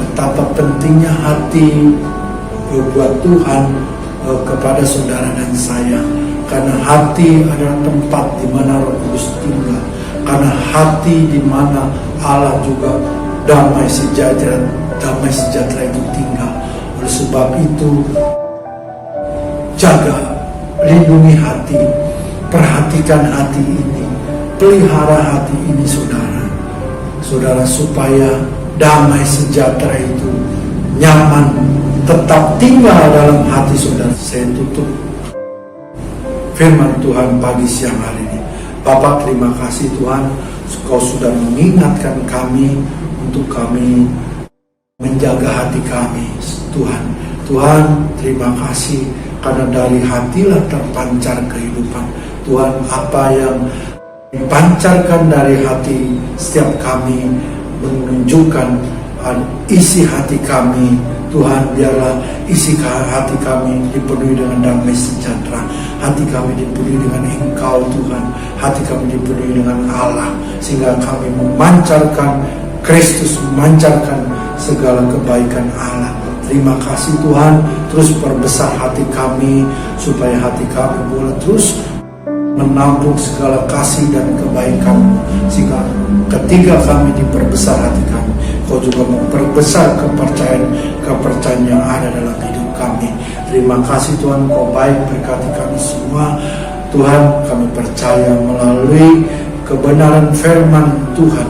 Betapa pentingnya hati buat Tuhan kepada saudara dan saya. Karena hati adalah tempat di mana Roh Kudus tinggal. Karena hati di mana Allah juga damai sejahtera itu tinggal. Oleh sebab itu, jaga, lindungi hati, perhatikan hati ini, pelihara hati ini, saudara, supaya damai sejahtera itu nyaman, tetap tinggal dalam hati saudara. Saya tutup firman Tuhan pagi siang hari ini. Bapak, terima kasih Tuhan, Kau sudah mengingatkan kami untuk kami menjaga hati kami, Tuhan. Tuhan, terima kasih karena dari hatilah terpancar kehidupan. Tuhan, apa yang dipancarkan dari hati setiap kami menunjukkan isi hati kami. Tuhan, biarlah isi hati kami dipenuhi dengan damai sejahtera. Hati kami dipenuhi dengan Engkau, Tuhan. Hati kami dipenuhi dengan Allah, sehingga kami memancarkan Kristus, memancarkan segala kebaikan Allah. Terima kasih Tuhan, terus perbesar hati kami, supaya hati kami boleh terus menampung segala kasih dan kebaikan, sehingga ketika kami diperbesar hati kami, Kau juga memperbesar kepercayaan yang ada dalam hidup kami, Terima kasih Tuhan, Kau baik, berkati kami semua. Tuhan, kami percaya melalui kebenaran firman Tuhan,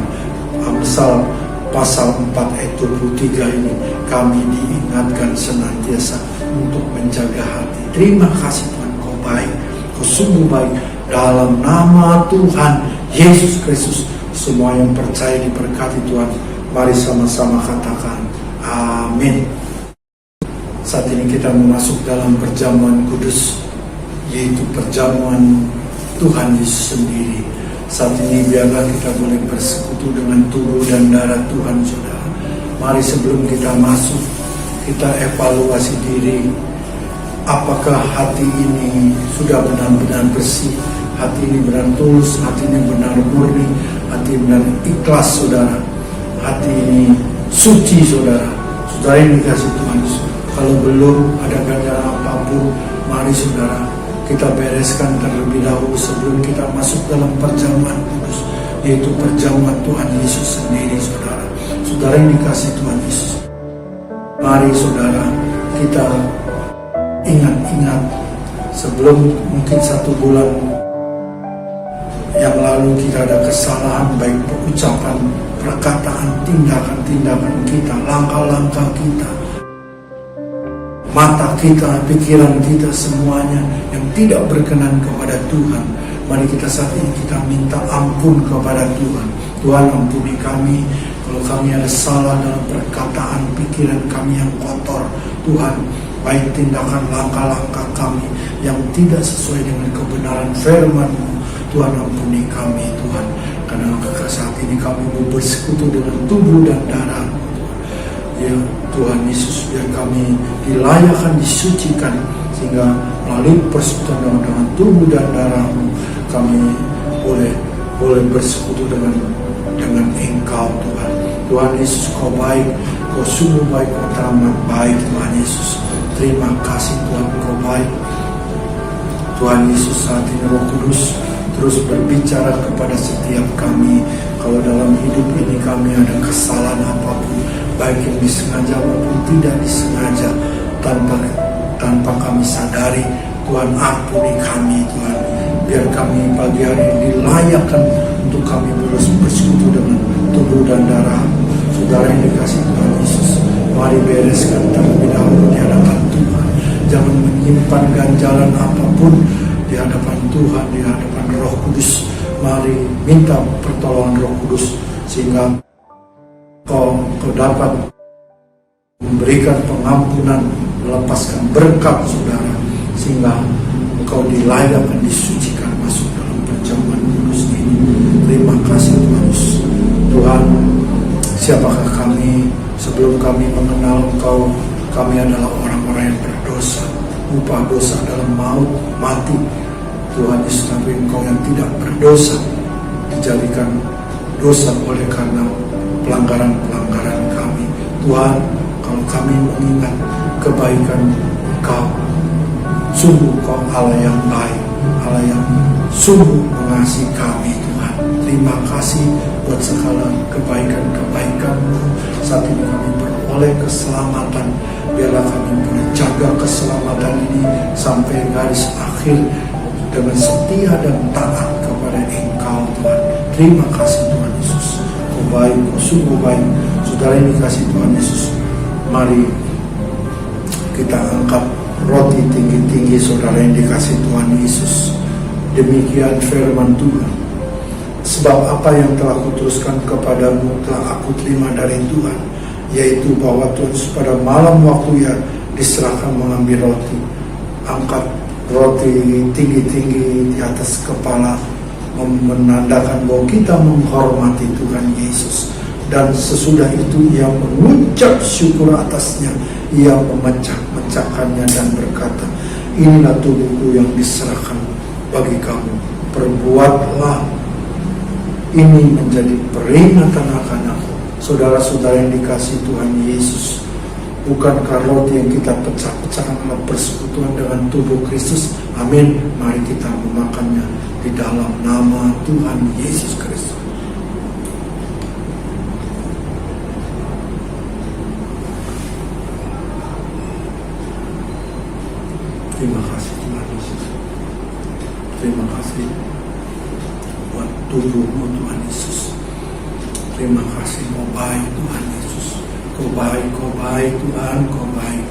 Amsal pasal 4 ayat 23 ini, kami diingatkan senantiasa untuk menjaga hati. Terima kasih Tuhan, Kau baik, Kau sungguh baik. Dalam nama Tuhan Yesus Kristus, semua yang percaya diberkati Tuhan. Mari sama-sama katakan amin. Saat ini kita masuk dalam perjamuan kudus, yaitu perjamuan Tuhan Yesus sendiri. Saat ini biarlah kita boleh bersekutu dengan tubuh dan darah Tuhan, saudara. Mari sebelum kita masuk, kita evaluasi diri. Apakah hati ini sudah benar-benar bersih? Hati ini benar tulus, hati ini benar murni, hati benar ikhlas, saudara. Hati ini suci, saudara. Saudara yang dikasih Tuhan Yesus. Kalau belum ada ganjaran apapun, mari saudara kita bereskan terlebih dahulu sebelum kita masuk dalam perjamuan kudus, yaitu perjamuan Tuhan Yesus sendiri, saudara. Saudara yang dikasih Tuhan Yesus, mari saudara kita ingat-ingat sebelum mungkin 1 bulan yang lalu kita ada kesalahan, baik ucapan, perkataan, tindakan-tindakan kita, langkah-langkah kita, mata kita, pikiran kita, semuanya yang tidak berkenan kepada Tuhan. Mari kita saat ini kita minta ampun kepada Tuhan. Tuhan, ampuni kami kalau kami ada salah dalam perkataan, pikiran kami yang kotor. Tuhan, baik tindakan, langkah-langkah kami yang tidak sesuai dengan kebenaran firman-Mu. Tuhan, ampuni kami Tuhan, karena saat ini kami mau bersekutu dengan tubuh dan darah ya Tuhan Yesus. Biar kami dilayakkan, disucikan, sehingga melalui persekutuan dengan tubuh dan darah-Mu kami boleh bersekutu dengan Engkau Tuhan. Tuhan Yesus, Kau baik, Kau sungguh baik, Kau teramat baik Tuhan Yesus. Terima kasih Tuhan, Kau baik. Tuhan Yesus, saat ini Roh Kudus terus berbicara kepada setiap kami. Kalau dalam hidup ini kami ada kesalahan apapun, baik yang disengaja maupun tidak disengaja, tanpa kami sadari, Tuhan ampuni kami Tuhan. Biar kami pagi hari ini dilayakkan untuk kami bersekutu dengan tubuh dan darah saudara yang dikasih Tuhan Yesus. Mari bereskan terlebih dahulu di hadapan Tuhan. Jangan menyimpan ganjalan apapun di hadapan Tuhan, di hadapan Roh Kudus. Mari minta pertolongan Roh Kudus sehingga kau dapat memberikan pengampunan, melepaskan berkat saudara, sehingga engkau dilayakkan, disucikan masuk dalam perjamuan kudus ini. Terima kasih Tuhan Yesus. Tuhan, siapakah kami sebelum kami mengenal Engkau? Kami adalah orang-orang yang berdosa. Upah dosa dalam maut, mati. Tuhan Yesus, tapi Engkau yang tidak berdosa dijadikan dosa oleh karena pelanggaran-pelanggaran kami. Tuhan, kalau kami mengingat kebaikan Engkau, sungguh Engkau Allah yang baik, Allah yang sungguh mengasihi kami Tuhan. Terima kasih buat segala kebaikan-kebaikan-Mu. Saat ini kami beroleh keselamatan. Biarlah kami boleh jaga keselamatan ini sampai garis akhir dengan setia dan taat kepada Engkau Tuhan. Terima kasih Tuhan Yesus. Kau baik, Kau sungguh baik. Saudara yang dikasih Tuhan Yesus, mari kita angkat roti tinggi-tinggi saudara yang dikasih Tuhan Yesus. Demikian firman Tuhan. Sebab apa yang telah kuteruskan kepadamu telah aku terima dari Tuhan, yaitu bahwa Tuhan pada malam waktu Ia diserahkan mengambil roti, angkat roti tinggi-tinggi di atas kepala, menandakan bahwa kita menghormati Tuhan Yesus. Dan sesudah itu Ia mengucap syukur atasnya, Ia memecahkannya dan berkata, inilah tubuhku yang diserahkan bagi kamu, perbuatlah ini menjadi peringatan akan aku. Saudara-saudara yang dikasih Tuhan Yesus, bukankah roti yang kita pecah-pecahkan adalah persekutuan dengan tubuh Kristus? Amin. Mari kita memakannya di dalam nama Tuhan Yesus Kristus. terima kasih buat tubuhmu Tuhan Yesus. Terima kasih, kau baik Tuhan Yesus. Kau baik Tuhan, kau baik.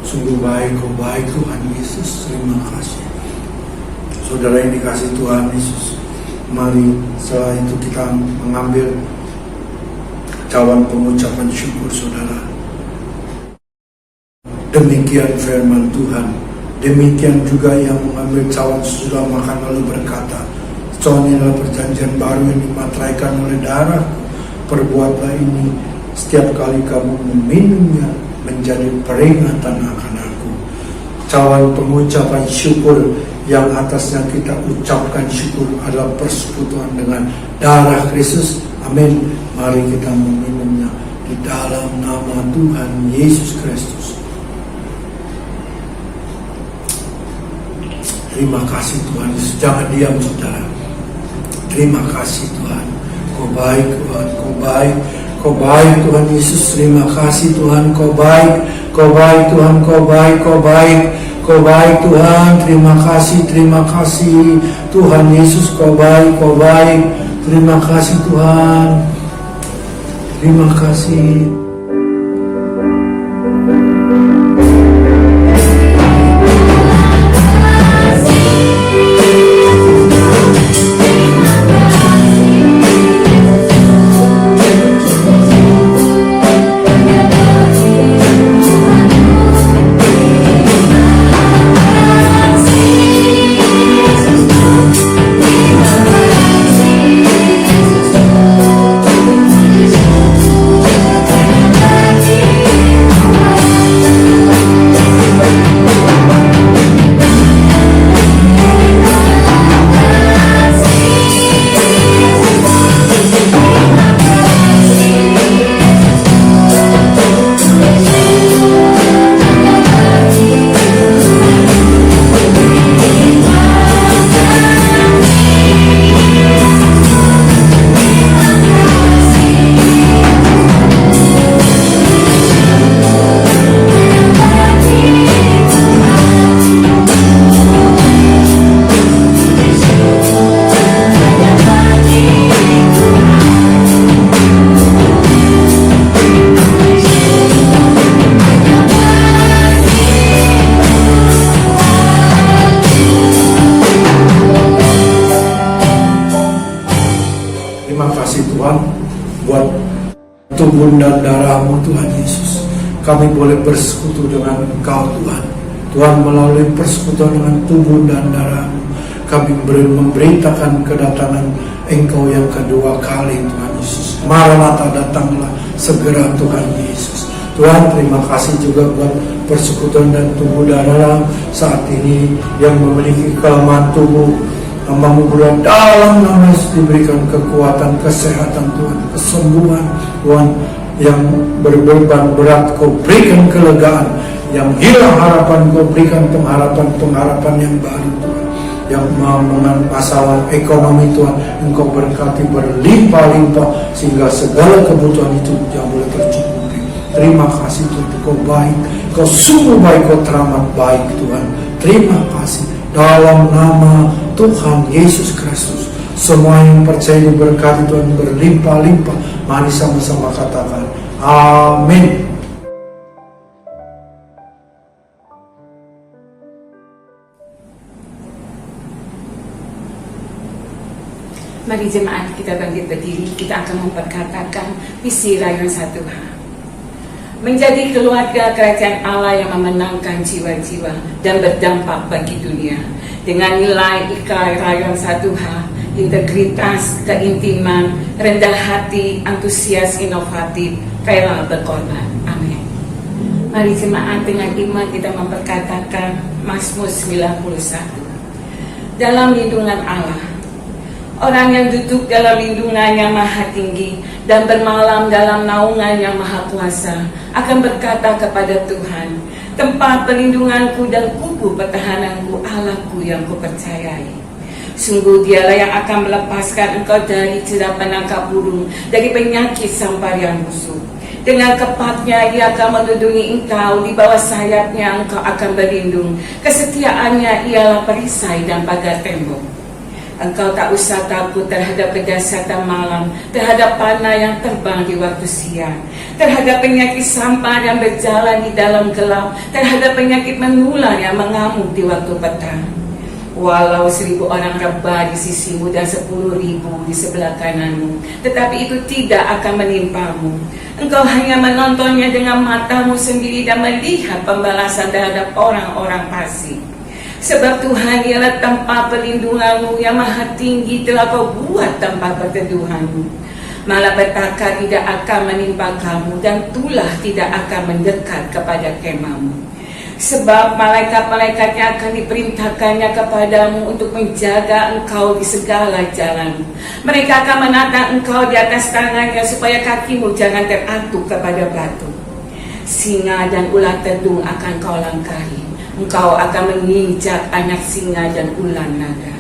Sungguh baik, kau baik Tuhan Yesus. Terima kasih. Saudara yang dikasih Tuhan Yesus, mari setelah itu kita mengambil cawan pengucapan syukur saudara. Demikian firman Tuhan. Demikian juga yang mengambil cawan sesudah makan lalu berkata, cawan ini adalah perjanjian baru yang dimateraikan oleh darahku. Perbuatlah ini setiap kali kamu meminumnya menjadi peringatan akan aku. Cawan pengucapan syukur yang atasnya kita ucapkan syukur adalah persekutuan dengan darah Kristus. Amin. Mari kita meminumnya di dalam nama Tuhan Yesus Kristus. Terima kasih Tuhan Yesus. Jangan diam saudara. Terima kasih Tuhan. Kau baik Tuhan, kau baik. Kau baik Tuhan Yesus. Terima kasih Tuhan, kau baik. Kau baik Tuhan, kau baik, kau baik. Kau baik Tuhan, terima kasih Tuhan Yesus, kau baik, kau baik. Terima kasih Tuhan. Terima kasih. Buat tubuh dan darahmu Tuhan Yesus, kami boleh bersekutu dengan Engkau Tuhan. Tuhan, melalui persekutuan dengan tubuh dan darahmu, kami memberitakan kedatangan Engkau yang kedua kali Tuhan Yesus. Maranatha, datanglah segera Tuhan Yesus. Tuhan, terima kasih juga buat persekutuan dan tubuh darah saat ini yang memiliki kelemahan tubuh. Hamba-Mu berdoa dalam nama Yesus diberikan kekuatan, kesehatan Tuhan, kesembuhan Tuhan. Yang berbeban berat Kau berikan kelegaan, yang hilang harapan Kau berikan pengharapan yang baru Tuhan. Yang dengan masalah ekonomi Tuhan, Engkau berkati berlimpah-limpah sehingga segala kebutuhan itu yang boleh tercukupi. Terima kasih Tuhan, Kau baik, Kau sungguh baik, Kau teramat baik Tuhan. Terima kasih. Dalam nama Tuhan Yesus Kristus, semua yang percaya diberkati Tuhan berlimpah-limpah. Mari sama-sama katakan amin. Mari jemaat kita bangkit berdiri, kita akan memperkatakan visi Rayon 1H. Menjadi keluarga kerajaan Allah yang memenangkan jiwa-jiwa dan berdampak bagi dunia. Dengan nilai IKA Rayon 1H, integritas, keintiman, rendah hati, antusias, inovatif, rela berkorban. Amin. Mari jemaat dengan iman kita memperkatakan Mazmur 91. Dalam lindungan Allah, orang yang duduk dalam lindungan yang maha tinggi dan bermalam dalam naungan yang maha kuasa akan berkata kepada Tuhan, tempat perlindunganku dan kubu pertahananku, Allahku yang kupercayai. Sungguh Dialah yang akan melepaskan engkau dari jerah penangkap burung, dari penyakit samparian musuh. Dengan kepatnya Ia akan melindungi engkau, di bawah sayapnya engkau akan berlindung. Kesetiaannya ialah perisai dan pagar tembok. Engkau tak usah takut terhadap kedahsyatan malam, terhadap panah yang terbang di waktu siang, terhadap penyakit sampah yang berjalan di dalam gelap, terhadap penyakit menular yang mengamuk di waktu petang. Walau 1000 orang rebah di sisimu dan 10.000 di sebelah kananmu, tetapi itu tidak akan menimpamu. Engkau hanya menontonnya dengan matamu sendiri dan melihat pembalasan terhadap orang-orang fasik. Sebab Tuhan ialah tempat perlindunganmu, yang maha tinggi telah kau buat tempat perteduhanmu. Malapetaka tidak akan menimpa kamu, dan tulah tidak akan mendekat kepada kemahmu. Sebab malaikat-malaikatnya akan diperintahkannya kepadamu untuk menjaga engkau di segala jalanmu. Mereka akan menatang engkau di atas tangannya, supaya kakimu jangan terantuk kepada batu. Singa dan ular tedung akan kau langkahi. Engkau akan menginjak anak singa dan ular naga.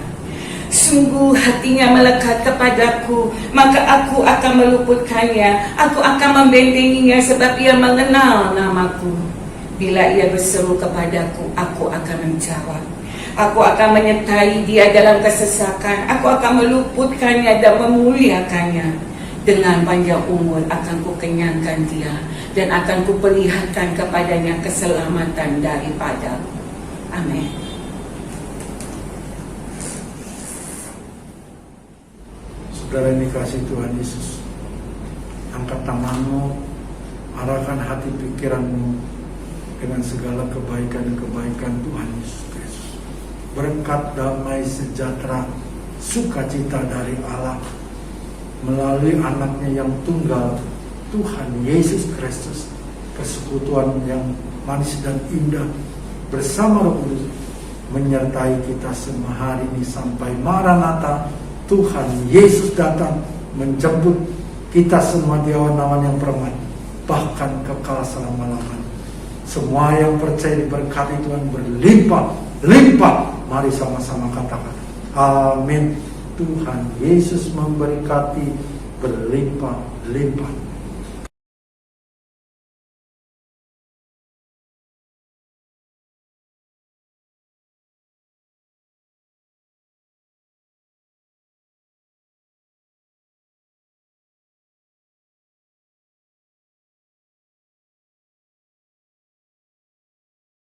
Sungguh hatinya melekat kepadaku, maka aku akan meluputkannya. Aku akan membentenginya, sebab ia mengenal namaku. Bila ia berseru kepadaku, aku akan menjawab. Aku akan menyertai dia dalam kesesakan. Aku akan meluputkannya dan memuliakannya. Dengan panjang umur akan kukenyangkan dia, dan akan kuperlihatkan kepadanya keselamatan daripadaku. Amin. Saudara yang dikasihi Tuhan Yesus, angkat tanganmu, arahkan hati pikiranmu dengan segala kebaikan-kebaikan Tuhan Yesus Kristus. Berkat, damai, sejahtera, sukacita dari Allah melalui anaknya yang tunggal, Tuhan Yesus Kristus, persekutuan yang manis dan indah bersama Roh Kudus menyertai kita semua hari ini sampai Maranatha. Tuhan Yesus datang menjemput kita semua di awan-awan yang permai, bahkan kekal selama-lamanya. Semua yang percaya diberkati Tuhan berlimpah-limpah. Mari sama-sama katakan amin. Tuhan Yesus memberkati berlimpah-limpah.